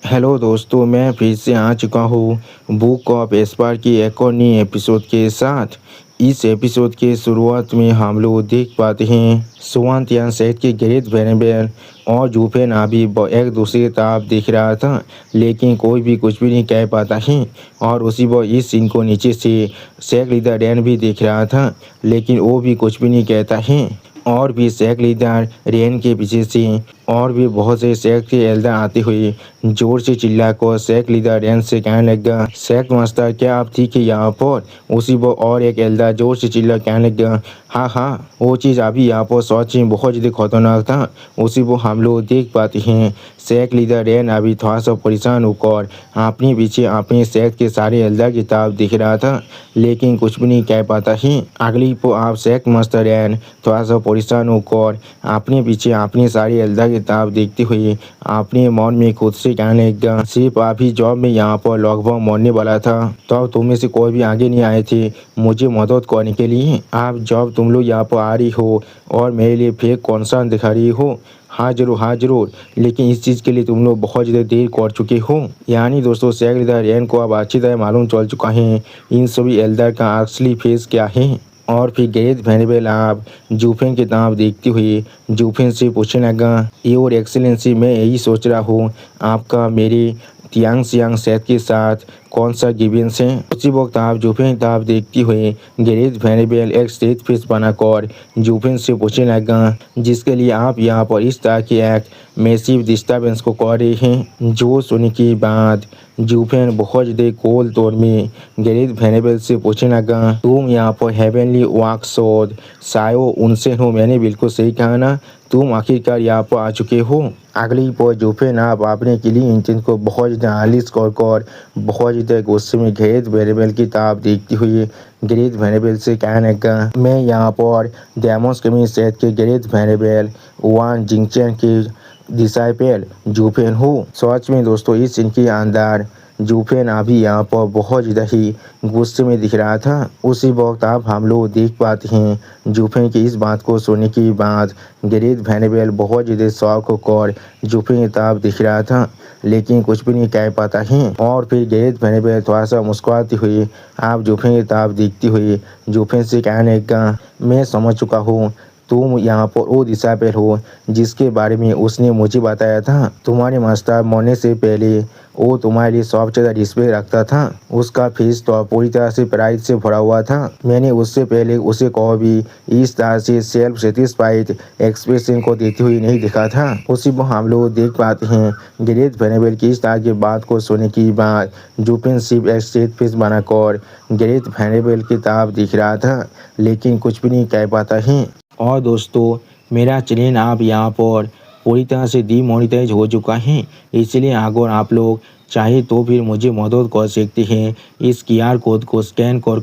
Hello दोस्तों, मैं फिर से आ चुका हूँ बुक ऑफ एस्पार की एक और नई एपिसोड के साथ। इस एपिसोड के शुरुआत में हम लोग देख पाते हैं सुवांतियान शहर के ग्रेट वेनेबल और जूफेन अभी एक दूसरे की तरफ देख रहा था, लेकिन कोई भी कुछ भी नहीं कह पाता है। और उसी वक्त इस सीन को नीचे से शेख लीडर रैन भी देख रहा था, लेकिन वो भी कुछ भी नहीं कहता है। और भी शेख लीडर रेन के पीछे से और भी बहुत से शेख के एल्डर आते हुए जोर से चिल्ला कर शेख लीडर रेन से कहने लगा, शेख मास्टर क्या आप ठीक है यहाँ पर? उसी वो और एक एल्डर जोर से चिल्ला कहने लगा, हाँ हाँ, वो चीज़ अभी यहाँ पर सच में बहुत ज़्यादा खतरनाक था। उसी वो हम लोग देख पाते हैं शेख लीडर रेन अभी थोड़ा सा परेशान होकर अपने पीछे अपने शेख के सारे एल्डर की तरफ दिख रहा था, लेकिन कुछ भी नहीं कह पाता है। अगली को आप शेख मास्टर रेन थोड़ा सा परेशान होकर अपने पीछे अपने सारे एल्डर की तरफ देखते हुए अपने मन में खुद से कहने लगा, सिर्फ आप ही जॉब में यहाँ पर लगभग मरने वाला था, तो तुम में से कोई भी आगे नहीं आए थे मुझे मदद करने के लिए। आप जब तुम लोग यहाँ पर आ रही हो और मेरे लिए फेक कॉन्सर्न दिखा रही हो, हाँ जरूर हाँ जरूर, लेकिन इस चीज़ के लिए तुम लोग बहुत ज़्यादा देर कर चुके हो। यानी दोस्तों शेख लीडर रेन को अब अच्छी तरह मालूम चल चुका है इन सभी एल्डर का असली फेस क्या है। और फिर ग्रेट वेनेबल आप जूफेन की तरफ देखते हुए जूफेन से पूछने लगा, योर एक्सीलेंसी मैं यही सोच रहा हूँ आपका मेरे तियांग सियांग सेट के साथ कौन सा गिवेंस है। उसी वक्त आप जूफेन की तरफ देखते हुए ग्रेट वेनेबल एक स्टेज फेस बनाकर जूफेन से पूछने लगा, जिसके लिए आप यहाँ पर इस तरह की एक मैसिव डिस्टर्बेंस को कर रहे हैं। जो सुनने के बाद जूफेन बहुत ज़्यादा कोल तौर में ग्रेट वेनेबल से पूछने लगा, तुम यहाँ पर हेवनली वाक शोध सायो उनसे हो? मैंने बिल्कुल सही कहा ना, तुम आखिरकार यहाँ पर आ चुके हो। अगली पर जूफेन आप अपने किलिंग इंजन को बहुत ज़्यादा आलिश कर बहुत ज़्यादा गुस्से में ग्रेट वेनेबल की तरफ देखते हुए ग्रेट वेनेबल से कहने लगा, मैं यहाँ पर डेमोस कमी सेट के ग्रेट वेनेबल वान जिंगचैन के डिसाइपल जूफेन हूँ। सच में दोस्तों इस इनके अंदर जूफेन अभी यहाँ पर बहुत ज़्यादा ही गुस्से में दिख रहा था। उसी वक्त आप हम लोग देख पाते हैं जूफेन की इस बात को सुनने के बाद ग्रेट वेनेबल बहुत ज़्यादा शौक होकर जूफेन की तरफ दिख रहा था, लेकिन कुछ भी नहीं कह पाता है। और फिर ग्रेट वेनेबल थोड़ा सा मुस्कुराते हुए आप जूफेन की तरफ देखते हुए जूफेन से कहने लगा, मैं समझ चुका हूँ तुम यहाँ पर वो डिसाइपल हो जिसके बारे में उसने मुझे बताया था। तुम्हारे मास्टर मरने से पहले वो तुम्हारे लिए सब ज़्यादा रिस्पेक्ट रखता था। उसका फेस तो पूरी तरह से प्राइड से भरा हुआ था। मैंने उससे पहले उसे कभी इस तरह से सेल्फ सेटिस्फाइड एक्सप्रेशन को देते हुए नहीं देखा था। उसी को हम लोग देख पाते हैं ग्रेट वेनेबल की इस तरह की बात को सुनने के बाद जूफेन सिर्फ एक स्ट्रेट फेस बनाकर ग्रेट वेनेबल की तरफ दिख रहा था, लेकिन कुछ भी नहीं कह पाता है। और दोस्तों मेरा चैनल आप यहाँ पर पूरी तरह से डीमोनेटाइज हो चुका है, इसलिए अगर आप लोग चाहे तो फिर मुझे मदद कर सकते हैं इस QR कोड को स्कैन कर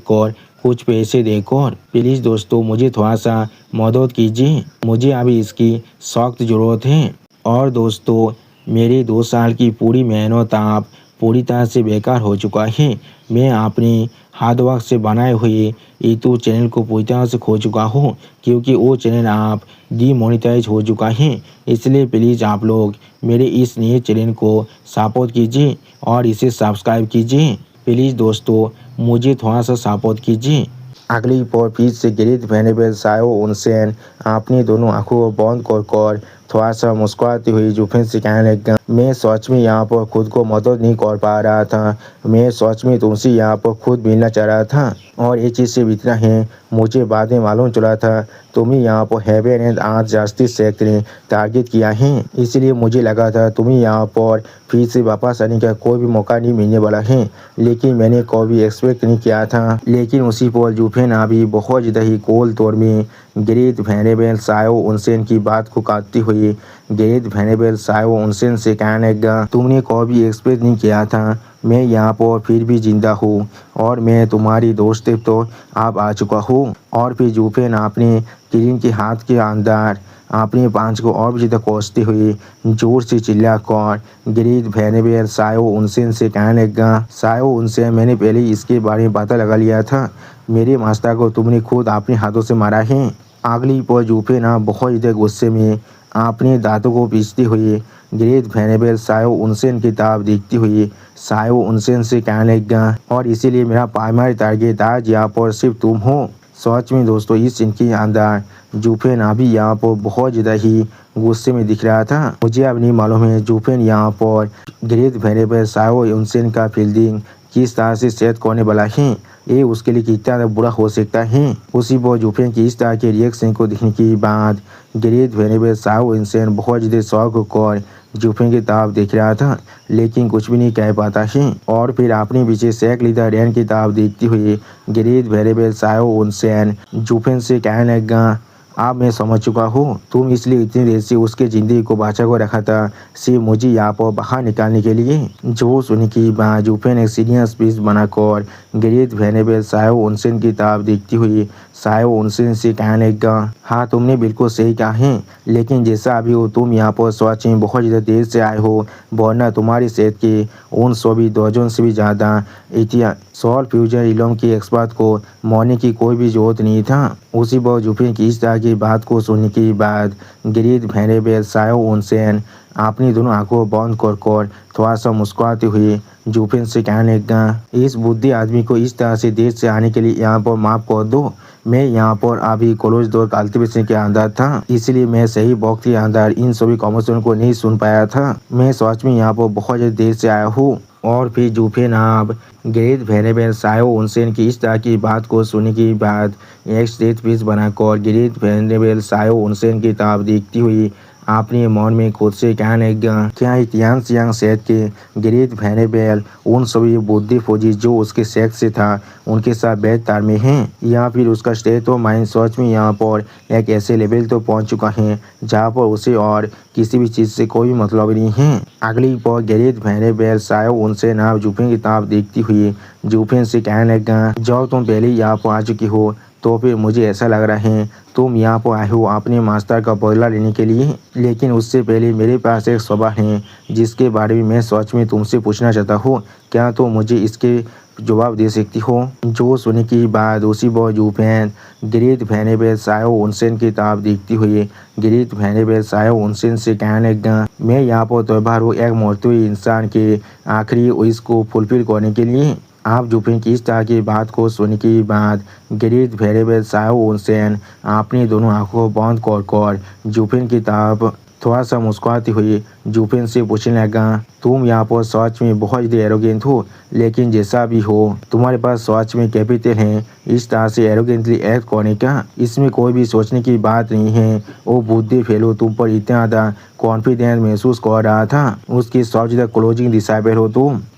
कुछ पैसे देकर। प्लीज़ दोस्तों मुझे थोड़ा सा मदद कीजिए, मुझे अभी इसकी सख्त ज़रूरत है। और दोस्तों मेरे 2 साल की पूरी मेहनत आप पूरी तरह से बेकार हो चुका है। मैं अपने हार्ड वर्क से बनाए हुए यूट्यूब चैनल को पूरी तरह से खो चुका हूँ, क्योंकि वो चैनल आप डीमोनेटाइज हो चुका है। इसलिए प्लीज़ आप लोग मेरे इस नए चैनल को सपोर्ट कीजिए और इसे सब्सक्राइब कीजिए। प्लीज़ दोस्तों मुझे थोड़ा सा सपोर्ट कीजिए। अगली पर फिर से ग्रेट वेनेबल सायो उनसेन अपनी दोनों आंखों को बंद कर थोड़ा सा मुस्कुराते हुए जूफेन से कहने लगा, मैं सच में यहाँ पर खुद को मदद नहीं कर पा रहा था। मैं सच में तुमसे यहाँ पर खुद मिलना चाह रहा था, और ये चीज़ से इतना है मुझे बाद में मालूम चला था तुम्हें यहाँ पर हेवन एंड आज जस्टिस सेक्ट ने टारगेट किया है, इसलिए मुझे लगा था तुम्हें यहाँ पर फिर से वापस आने का कोई भी मौका नहीं मिलने वाला है, लेकिन मैंने कभी एक्सपेक्ट नहीं किया था। लेकिन उसी पर जूफेन अभी बहुत ज़्यादा ही कोल तौर में ग्रेट वेनेबल सायो उनसेन की बात को काटते हुए ग्रेट वेनेबल सायो उनसेन से कहने लगा, तुमने कभी एक्सपेक्ट नहीं किया था मैं यहाँ पर फिर भी जिंदा हूँ और मैं तुम्हारी दोस्त तो अब आ चुका हूँ। और फिर जूफेन अपने किलिंग के हाथ के अंदर अपने पांच को और भी ज़्यादा कोसते हुए जोर से चिल्लाकर ग्रेट वेनेबल सायो उनसेन से कहने लगा, सायो उनसेन मैंने पहले इसके बारे में पता लगा लिया था, मेरे मास्टर को तुमने खुद अपने हाथों से मारा है। अगली पर जूफेन बहुत ज़्यादा गुस्से में अपने दांतों को पीसते हुए ग्रेट वेनेबल सायो उनसेन किताब देखती हुई सायो उनसेन से कहने लगा, और इसीलिए मेरा प्राइमरी टारगेट आज यहाँ पर सिर्फ तुम हो। सच में दोस्तों इस सीन के अंदर जूफेन अभी यहाँ पर बहुत ज़्यादा ही गुस्से में दिख रहा था। मुझे अब नहीं मालूम है जूफेन यहाँ पर ग्रेट वेनेबल सायो उनसेन का फील्डिंग किस तरह से सेट करने वाला है, ये उसके लिए कितना बुरा हो सकता है। उसी पर जूफेन की इस तरह के रिएक्शन को देखने के बाद ग्रेट वेनेबल सायो उनसेन बहुत ज़्यादा शौक होकर जूफेन की तरफ देख रहा था, लेकिन कुछ भी नहीं कह पाता है। और फिर अपने पीछे शेख लीडर रैन की तरफ देखते हुए ग्रेट वेनेबल सायो उनसेन जूफेन से कहने लगा, अब मैं समझ चुका हूँ तुम इसलिए इतनी देर से उसके ज़िंदगी को बचा को रखा था सिर्फ मुझे यहाँ पर बाहर निकालने के लिए। जो सुनने की बात जूफेन एक सीरियस पीस बनाकर ग्रेट वेनेबल सायो उनसेन की तरफ देखती हुई सायो उनसेन से कहने लगा, हाँ तुमने बिल्कुल सही कहा है, लेकिन जैसा अभी हो तुम यहाँ पर सच में बहुत ज़्यादा देर से आए हो, वरना तुम्हारी सेहत के उन सभी दर्जन से भी ज़्यादा इतिहास सॉल्व फ्यूजन इलम के एक्सपर्ट को मारने की कोई भी जरूरत नहीं था। उसी पर जूफेन की इस तरह की बात को सुनने के बाद ग्रेट वेनेबल सायो उनसेन अपनी दोनों आंखों बंद कर थोड़ा सा मुस्कुराते हुए जूफेन से कहने लगा, इस बुद्धि आदमी को इस तरह से देर से आने के लिए यहाँ पर माफ़ कर दो। मैं यहाँ पर अभी कॉलेज दौर कल्टिवेशन के अंदर था, इसलिए मैं सही वक्त के अंदर इन सभी कॉमर्सन को नहीं सुन पाया था। मैं सच में यहाँ पर बहुत ज़्यादा देर से आया हूँ। और फिर जूफेन अब ग्रेट वेनेबल सायो उनसेन की इस तरह की बात को सुनने के बाद एक स्टेट पीस बनाकर ग्रेट वेनेबल सायो उनसेन की तरफ देखती हुई अपने मन में खुद से कहने लगा, क्या इतिहास यांग सेट के ग्रेट वेनेबल उन सभी बुद्धि फौजी जो उसके सेक्स से था उनके साथ बेहतर में हैं, या फिर उसका स्टेट ऑफ माइंड सोच में यहाँ पर एक ऐसे लेवल तो पहुँच चुका है जहाँ पर उसे और किसी भी चीज़ से कोई मतलब नहीं है। अगली पर ग्रेट वेनेबल सायो उनसेन आप जूफेन की तरफ देखती हुई जूफेन से कहने लगा, जब तुम पहले यहाँ पर आ चुकी हो तो फिर मुझे ऐसा लग रहा है तुम यहाँ पर आए हो अपने मास्टर का बदला लेने के लिए, लेकिन उससे पहले मेरे पास एक सवाल है जिसके बारे में मैं सच में तुमसे पूछना चाहता हूँ, क्या तुम मुझे इसके जवाब दे सकती हो। जो सुनने की बाद उसी पर जूफेन ग्रेट वेनेबल सायो उनसेन की तरफ देखती हुई ग्रेट वेनेबल सायो उनसेन से कहने लगा, मैं यहाँ पर त्योहार हूँ एक मरते हुए इंसान के आखिरी विश को फुलफिल करने के लिए। आप जूफेन की इस तरह की बात को सुनने के बाद ग्रेट वेनेबल सायो उनसेन अपनी दोनों आंखों बंद कर जूफेन की तरफ थोड़ा सा मुस्कुराती हुई जूफेन से पूछने लगा, तुम यहाँ पर सच में बहुत ज़्यादा एरोगेंट हो, लेकिन जैसा भी हो तुम्हारे पास सच में कैपिटल है इस तरह से एरोगेंटली एक्ट करने का, इसमें कोई भी सोचने की बात नहीं है। वो बुद्धि फेलो तुम पर इतना ज़्यादा कॉन्फिडेंस महसूस कर रहा था, उसकी सबसे ज़्यादा क्लोजिंग डिसाइबल हो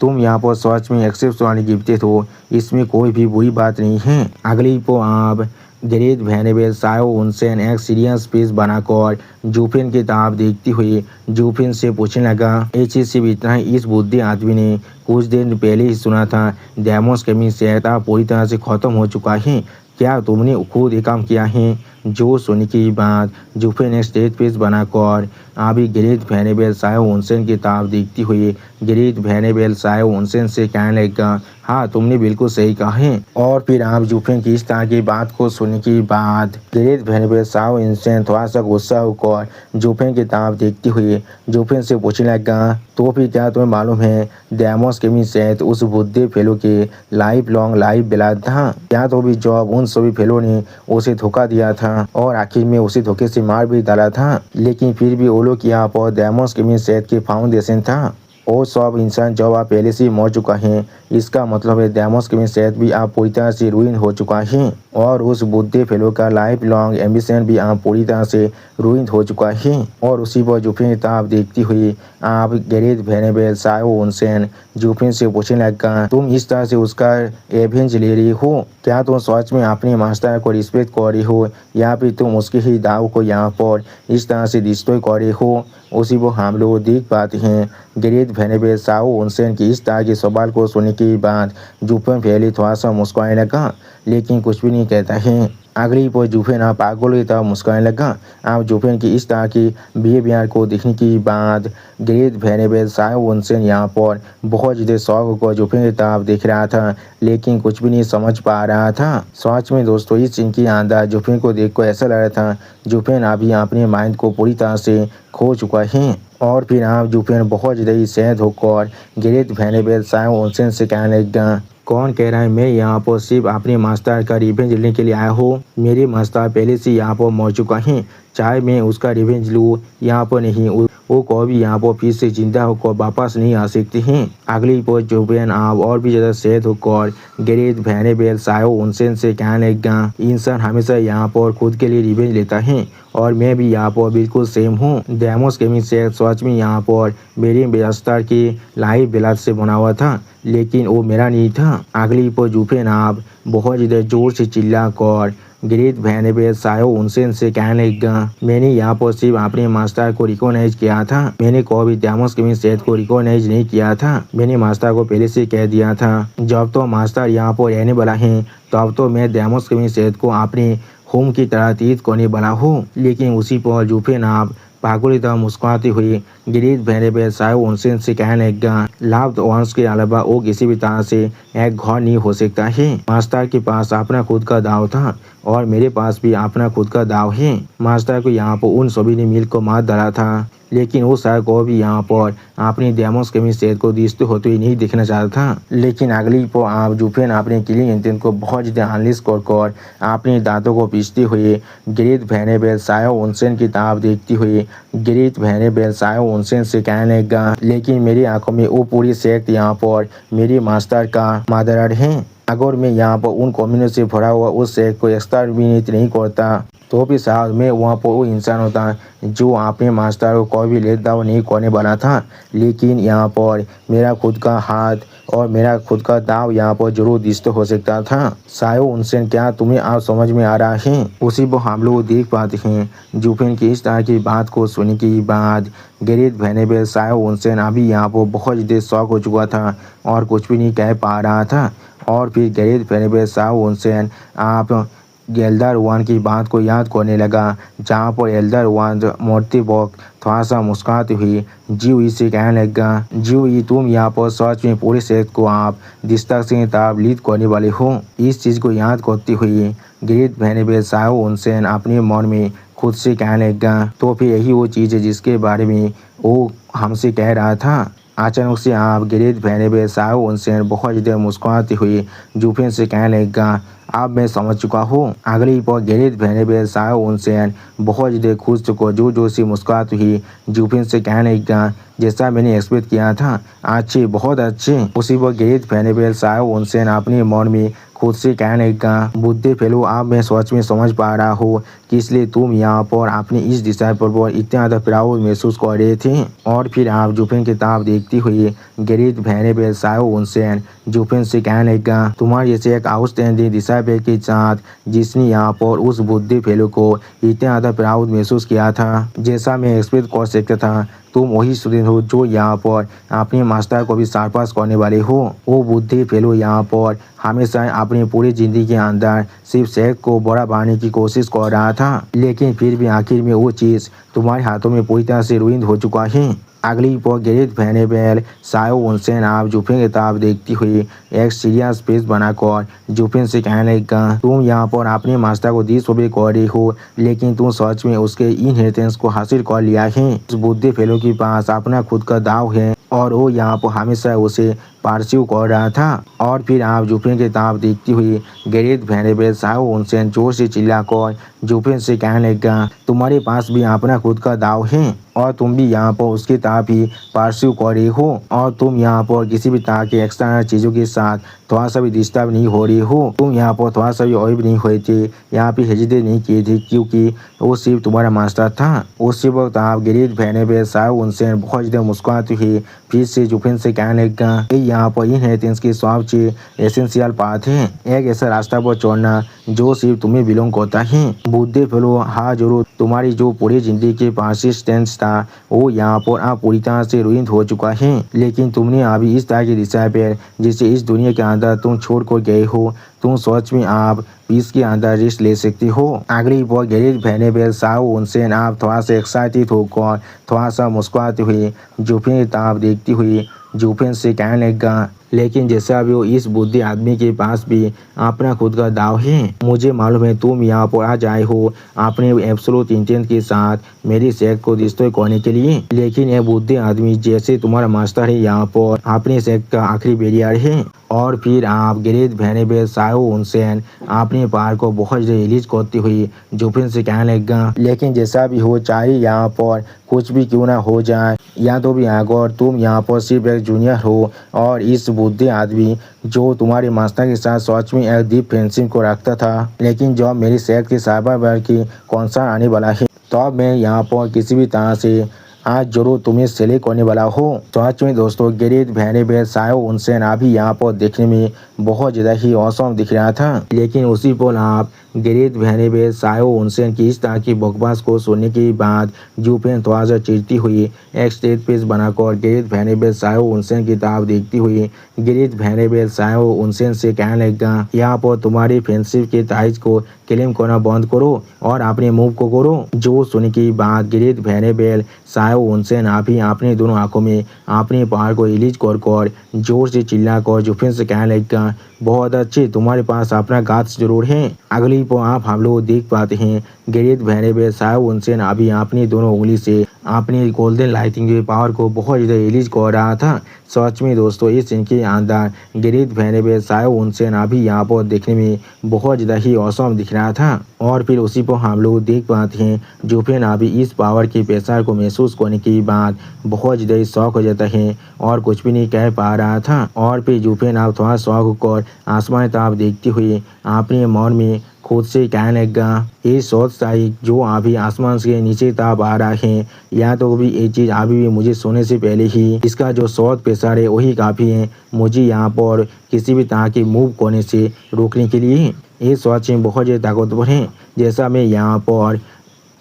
तुम यहाँ पर सच में एक्सेप्शनली गिफ्टेड हो, इसमें कोई भी बुरी बात नहीं है। अगली को आप ग्रेट वेनेबल सायो उनसेन एक सीरियस पीस बनाकर जूफेन की तरफ देखती हुई जूफेन से पूछने लगा, ये चीज़ सिर्फ इतना ही, इस बुद्धि आदमी ने कुछ दिन पहले ही सुना था डेमोस केमिंग सहायता पूरी तरह से खत्म हो चुका है, क्या तुमने खुद ये काम किया है। जो सुनने की बात जूफेन एक स्टेज पीस बनाकर अभी ग्रेट वेनेबल सायो उनसेन की तरफ देखती हुई ग्रेट वेनेबल सायो उनसेन से कहने लगा, हाँ तुमने बिल्कुल सही कहा है। और फिर आप जूफेन की इस तरह की बात को सुनने के बाद ग्रेट वेनेबल सायो उनसेन थोड़ा सा गुस्सा होकर जूफेन की तरफ देखती हुई जूफेन से पूछने लगा, तो फिर क्या तुम्हें मालूम है डेमोस केमिंग सहित उस बुद्धि फेलो के लाइफ लॉन्ग लाइफ बिलाद था, क्या तो भी जॉब उन सभी फेलो ने उसे धोखा दिया था और आखिर में उसे धोखे से मार भी डाला था, लेकिन फिर भी वो लोग यहाँ पर डेमोस केमिंग सहित के फाउंडेशन था। वो सब इंसान जब आप पहले से मर चुका है, इसका मतलब है डेमोस केमिंग सेहत भी आप पूरी तरह से रुइन हो चुका है, और उस बुद्धि फेलो का लाइफ लॉन्ग एम्बिशन भी आप पूरी तरह से रुइन हो चुका है। और उसी पर जूफेन की तरफ देखती हुई आप ग्रेट वेनेबल सायो उनसेन जूफेन से पूछने लगा, तुम इस तरह से उसका एवेंज ले रही हो, क्या तुम सच में अपने मास्टर को रिस्पेक्ट कर रही हो, या फिर तुम उसके ही दाव को यहाँ पर इस तरह से डिस्ट्रॉय कर रही हो। उसी वो हम लोग देख पाते हैं ग्रेट वेनेबल सायो उनसेन की इस तरह के सवाल को सुनने के बाद जूफेन पहले थोड़ा सा मुस्कुराने लगा, लेकिन कुछ भी नहीं कहता है। अगली पर जुफेन पागल की तरह मुस्कुराने लगा। अब जुफेन की इस तरह की बिहेवियर को देखने के बाद ग्रेट वेनेबल सायो उनसेन यहाँ पर बहुत ज़्यादा शौक होकर जुफेन की तरफ देख रहा था, लेकिन कुछ भी नहीं समझ पा रहा था। सच में दोस्तों इस सीन के अंदर जुफेन को देखकर ऐसा लग रहा था जुफेन अभी अपने माइंड को पूरी तरह से खो चुका है। और फिर आप जुफेन बहुत ज़्यादा ही सैद होकर ग्रेट वेनेबल सायो उनसेन से कहने लगा, कौन कह रहा है मैं यहाँ पर सिर्फ अपने मास्टर का रिवेंज लेने के लिए आया हूँ। मेरे मास्टर पहले से यहाँ पर मर चुका है, चाहे मैं उसका रिवेंज लूँ यहाँ पर नहीं, वो कभी यहाँ पर फिर से जिंदा होकर वापस नहीं आ सकते हैं। अगली पर जुफेन आप और भी ज़्यादा सैद होकर ग्रेट वेनेबल सायो उनसेन से कहने लगा, इंसान हमेशा यहाँ पर खुद के लिए रिवेंज लेता है और मैं भी यहाँ पर बिल्कुल सेम हूँ। डेमोस गेमिंग से सच में यहाँ पर मेरी व्यवस्था की लाइव ब्लड से बना हुआ था, लेकिन वो मेरा नहीं था। अगली पर जुफेन आप बहुत ज़्यादा जोर से चिल्ला कर ग्रेट वेनेबल सायो उनसेन से कहने लगा, मैंने यहाँ पर सिर्फ अपने मास्टर को रिकॉग्नाइज किया था, मैंने कभी डेमोस गेमिंग सेट को रिकॉग्नाइज नहीं किया था। मैंने मास्टर को पहले से कह दिया था जब तो मास्टर यहाँ पर रहने वाला है तब तो मैं डेमोस गेमिंग सेट को अपने होम की तरह तीत करने वाला हूँ। लेकिन उसी पर जुफेन आप पागल की तरह मुस्कुराते हुए ग्रेट वेनेबल सायो उनसेन से कहने लगा, लव्ड वंस के अलावा वो किसी भी तरह से एक घर नहीं हो सकता है। मास्टर के पास अपना खुद का दाव था और मेरे पास भी अपना खुद का दाव है। मास्टर को यहाँ पर उन सभी ने मिलकर मार डाला था, लेकिन वो शायद को भी यहाँ पर अपनी डेमोस गेमिंग सेट को दिखते होते हुए नहीं देखना चाहता था। लेकिन अगली पर आप जुफेन अपने किलिंग इंटेंट को बहुत ज़्यादा अनलिस्ट कर अपने दांतों को पीसते हुए ग्रेट वेनेबल सायो उनसेन की तरफ देखते हुए ग्रेट वेनेबल सायो उनसेन से कहने लगा, लेकिन मेरी आंखों में वो पूरी सेक्ट यहाँ पर मेरे मास्टर का मदर है। अगर मैं यहाँ पर उन कम्युनिटी से भरा हुआ उस सेक्ट को एक्सटरमिनेट नहीं करता तो भी शायद मैं वहाँ पर वो इंसान होता जो अपने मास्टर को कोई भी लेट डाउन नहीं करने वाला था। लेकिन यहाँ पर मेरा खुद का हाथ और मेरा खुद का दाव यहाँ पर जरूर दिस्त हो सकता था। सायो उनसेन क्या तुम्हें आप समझ में आ रहा है? उसी पर हम लोग देख पाते हैं जुफेन की इस तरह की बात को सुनने के बाद ग्रेट वेनेबल सायो उनसेन अभी यहाँ पर बहुत ज़्यादा शौक हो चुका था और कुछ भी नहीं कह पा रहा था। और फिर ग्रेट वेनेबल सायो उनसेन आप एल्डर वन की बात को याद करने लगा, जहाँ पर एल्डर वन मरते वक्त थोड़ा सा मुस्कुराते हुए जीवी से कहने लगा, जीवी तुम यहाँ पर सच में पूरे सेट को आप दिस्ता से ताब लीड करने वाले हो। इस चीज़ को याद करते हुए ग्रेट वेनेबल सायो उनसेन अपने मन में खुद से कहने लगा, तो फिर यही वो चीज़ है जिसके बारे में वो हमसे कह रहा था। अचानक से आप ग्रेट वेनेबल सायो उनसेन बहुत ज़्यादा मुस्कुराते हुए जुफेन से कहने लगा, अब मैं समझ चुका हूँ। अगली पर ग्रेट वेनेबल सायो उनसेन बहुत ज़्यादा खुश चुका जोर जोर से मुस्कुराते हुए जुफेन से कहने लगा, जैसा मैंने एक्सपेक्ट किया था, अच्छे बहुत अच्छे। उसी पर ग्रेट वेनेबल सायो उनसेन अपने मन में खुद से कहने लगा, बुद्धि फेलो अब मैं सच में समझ पा रहा हूँ कि इसलिए तुम यहाँ पर अपनी इस डिसाइपल पर इतना ज़्यादा प्राउड महसूस कर रहे थे। और फिर आप जुफेन की तरफ देखते हुए ग्रेट वेनेबल सायो उनसेन जुफेन से कहने लगा, तुम्हारे जैसे एक आउटस्टैंडिंग डिसाइपल के साथ जिसने यहाँ पर उस बुद्धि फेलो को इतना ज़्यादा प्राउड महसूस किया था, जैसा मैं एक्सपेक्ट कर सकता था, तुम वही स्टूडेंट हो जो यहाँ पर अपने मास्टर को भी सरपास करने वाले हो। वो बुद्धि फेलो यहाँ पर हमेशा अपनी पूरी ज़िंदगी के अंदर सिर्फ सेक्ट को बड़ा बनाने की कोशिश कर रहा था, लेकिन फिर भी आखिर में वो चीज़ तुम्हारे हाथों में पूरी तरह से रुइन हो चुका है। अगली पर ग्रेट वेनेबल सायो उनसेन आप जुफेन की तरफ देखती हुई एक सीरियस फेस बनाकर जुफेन से कहने लगा, तुम यहाँ पर अपने मास्टर को डिसओबे कर रही हो, लेकिन तुम सच में उसके इनहेरिटेंस को हासिल कर लिया है। उस बुद्धि फेलो के पास अपना खुद का दाव है और वो यहाँ पर हमेशा उसे पार्सिव कर रहा था। और फिर आप जुफेन की तरफ देखती हुई ग्रेट वेनेबल सायो उनसेन जोर से चिल्लाकर जुफेन से कहने लगा, तुम्हारे पास भी अपना खुद का दाव है और तुम भी यहाँ पर उसकी तरफ ही पार्सिव कर रही हो और तुम यहाँ पर किसी भी तरह के एक्स्ट्रा चीज़ों के साथ थोड़ा सा भी डिस्टर्ब नहीं हो रही हो। तुम यहाँ पर थोड़ा सा भी और भी नहीं हुए थे, यहाँ पे हेजिटेट नहीं किए थे, क्योंकि वो सिर्फ तुम्हारा मास्टर था। उसी वक्त आप ग्रेट वेनेबल सायो उनसेन बहुत ज़्यादा मुस्कुराते हुए फिर से जुफेन से कहने लगा, यहाँ पर इनहेरिटेंस की सबसे एसेंशियल पार्ट है, एक ऐसा रास्ता पर चढ़ना जो सिर्फ तुम्हें बिलोंग करता है। बुद्धि फेलो हाँ जरूर, तुम्हारी जो पूरी जिंदगी की परसिस्टेंस था वो यहाँ पर आप पूरी तरह से रुइन हो चुका है। लेकिन तुमने अभी इस तरह की दिशा पर जिसे इस दुनिया के अंदर तुम छोड़ कर गए हो, तुम सोच में आप पीस के अंदर रेस्ट ले सकती हो। अगली बार गैरेज वेनेबल साओ उनसेन आप थोड़ा सा एक्साइटेड होकर थोड़ा सा मुस्कुराते हुए जूफिन की तरफ देखती हुई जूफिन से कहने लगा, लेकिन जैसा भी हो इस बुद्धि आदमी के पास भी अपना खुद का दाव है। मुझे मालूम है तुम यहाँ पर आ जाए हो अपने एब्सोल्यूट इंटेंट के साथ मेरी सेक्ट को डिस्ट्रॉय करने के लिए, लेकिन यह बुद्धि आदमी जैसे तुम्हारा मास्टर है यहाँ पर अपने सेक्ट का आखिरी बैरियर है। और फिर आप गैरेज वेनेबल साओ उनसेन अपने पार को बहुत रिलीज करती हुई जूफिन से कहने लगा, लेकिन जैसा भी हो चाहे यहाँ पर कुछ भी क्यों ना हो जाए, या तो भी अगर तुम यहाँ पर सिर्फ एक जूनियर हो और इस बुद्धि आदमी जो तुम्हारे मास्टर के साथ सच में एक डीप फ्रेंडशिप को रखता था, लेकिन जब मेरी सेहत के साइबर की कॉन्सर्ट आने वाला है तो मैं यहाँ पर किसी भी तरह से आज जरूर तुम्हें सेलेक्ट करने वाला हो। सच में दोस्तों गैरेज वेनेबल साओ उनसेन अभी यहाँ पर देखने में बहुत ज़्यादा ही औसम दिख रहा था, लेकिन उसी पर आप गैरेज वेनेबल साओ उनसेन की इस तरह की बकवास को सुनने के बाद जूफिन थोड़ा सा चिढ़ती हुई एक स्टेज पेज बनाकर गैरेज वेनेबल साओ उनसेन की तरफ देखती हुई गैरेज वेनेबल साओ उनसेन से कहने लगा, यहाँ पर तुम्हारी फ्रेंडशिप के ताइज को क्लेम करना बंद करो और अपने मूव को करो। जो सुनने की बात गैरेज वेनेबल साओ उनसेन अभी अपने दोनों आंखों में अपने पहाड़ को रिलीज कर जोर से चिल्ला कर जूफिन से कहने लगा, बहुत अच्छे तुम्हारे पास अपना गाछ जरूर है। अगली पर आप हम लोग देख पाते हैं गैरेज वेनेबल साओ उनसेन अभी अपनी दोनों उंगली से अपनी गोल्डन लाइटिंग के पावर को बहुत ज़्यादा रिलीज कर रहा था। सच में दोस्तों इस सीन के अंदर गैरेज वेनेबल साओ उनसेन अभी यहाँ पर देखने में बहुत ज़्यादा ही औसम दिख रहा था। और फिर उसी पर हम लोग देख पाते हैं जूफिन अभी इस पावर के प्रेशर को महसूस करने के बाद बहुत ज़्यादा शौक हो जाता है और कुछ भी नहीं कह पा रहा था। और फिर जूफिन आप थोड़ा शौक होकर आसमान तरफ देखते हुए अपने मन में खुद से कहने लगा, ये सोच साई जो अभी आसमान से नीचे तरफ आ रहा है, या तो भी ये चीज़ अभी भी मुझे सोने से पहले ही इसका जो शॉर्ट प्रेशर है वही काफ़ी है मुझे यहाँ पर किसी भी तरह की मूव करने से रोकने के लिए। ये सोच बहुत ज़्यादा ताकतवर है, जैसा मैं यहाँ पर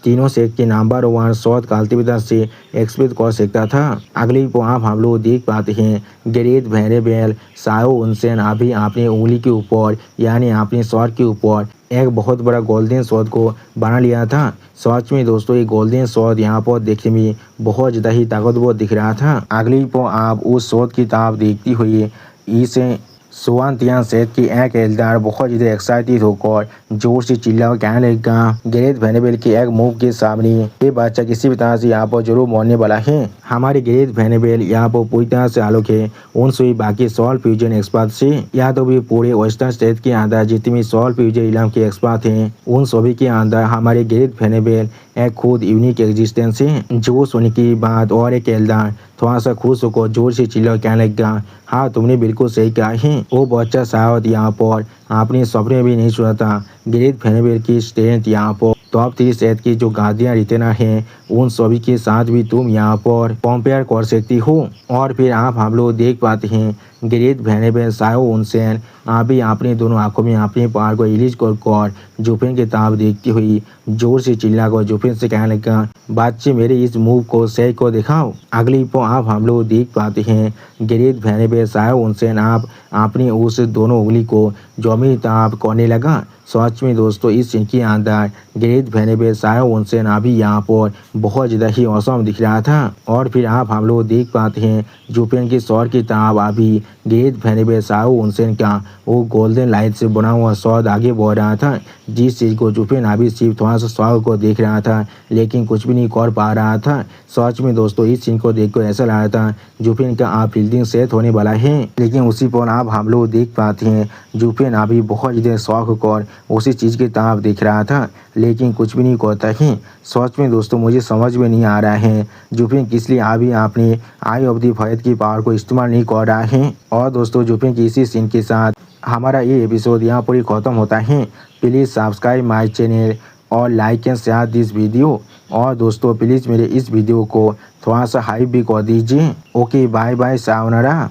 तीनों सेक्ट के नंबर 1 शॉट काल्तिविदा से एक्सपेक्ट कर सकता था। अगली को आप हम लोग देख पाते हैं गैरेज वेनेबल साओ उनसेन अभी अपनी उंगली के ऊपर यानी अपने शॉट के ऊपर एक बहुत बड़ा गोल्डन शॉट को बना लिया था। सच में दोस्तों ये गोल्डन शॉट यहाँ पर देखने में बहुत ज़्यादा ही ताकतवर दिख रहा था। अगली पर आप उस शॉट की तरफ देखती हुई इसे सुवांतियान सेट की एक एल्दार बहुत ज़्यादा एक्साइटेड होकर जोर से चिल्ला कहने लगा, गैरेज वेनेबल के एक मूव के सामने ये बच्चा किसी भी तरह से यहाँ पर जरूर मरने वाला है। हमारे गैरेज वेनेबल यहाँ पर पूरी तरह से आलोक है उन सभी बाकी सॉल फ्यूजन एक्सपर्ट से, या तो भी पूरे वेस्टर्न स्टेट के अंदर जितने भी सॉल फ्यूजन इलाम के एक्सपर्ट हैं उन सभी के अंदर हमारे गैरेज वेनेबल एक खुद यूनिक एग्जिस्टेंस है। जो सुनने की बात और एक एल्दार थोड़ा सा खुश होकर जोर से चिल्ला कहने लगा, हाँ तुमने बिल्कुल सही कहा है, वो बच्चा शायद यहाँ पर आपने सपने भी नहीं सुना था। गैरेज वेनेबल की स्ट्रेंथ यहाँ पर टॉप 3 सेट की जो गार्डियन रिटेनर हैं उन सभी के साथ भी तुम यहाँ पर कंपेयर कर सकती हो। और फिर आप हम लोग देख पाते हैं गैरेज वेनेबल साओ उनसेन अभी अपनी दोनों आंखों में अपने पार को रिलीज कर जूफिन के तरफ देखती हुई जोर से चिल्ला कर जूफिन से कहने लगा, बच्चे मेरे इस मूव को सही को दिखाओ। अगली पर आप हम लोग देख पाते हैं गैरेज वेनेबल साओ उनसेन आप अपनी उस दोनों उंगली को जमीन तरफ करने लगा। सच में दोस्तों इस सीन के अंदर गैरेज वेनेबल साओ उनसेन अभी यहाँ पर बहुत ज़्यादा ही औसम दिख रहा था। और फिर आप हम लोग देख पाते हैं जूफिन की शॉट की तरफ अभी गैरेज वेनेबल साओ उनसेन का वो गोल्डन लाइट से बना हुआ शॉट आगे बढ़ रहा था, जिस चीज़ को जूफिन अभी सिर्फ थोड़ा सा शॉट को देख रहा था लेकिन कुछ भी नहीं कर पा रहा था। सच में दोस्तों इस सीन को देखकर ऐसा लग रहा था जूफिन का आप फील्डिंग सेट होने वाला है, लेकिन उसी पर आप हम लोग देख पाते हैं जूफिन अभी बहुत ज़्यादा शौक होकर उसी चीज़ की तरफ देख रहा था लेकिन कुछ भी नहीं करता है। सच में दोस्तों मुझे समझ में नहीं आ रहा है जूफिन किस लिए अभी अपने आई ऑफ द फैथ की पावर को इस्तेमाल नहीं कर रहा है। और दोस्तों जूफिन की इसी सीन के साथ हमारा ये एपिसोड यहाँ पर ही ख़त्म होता है। प्लीज़ सब्सक्राइब माई चैनल और like and share this video. और दोस्तों प्लीज़ मेरे इस वीडियो को थोड़ा सा हाइप भी कर दीजिए। Okay bye bye sayonara.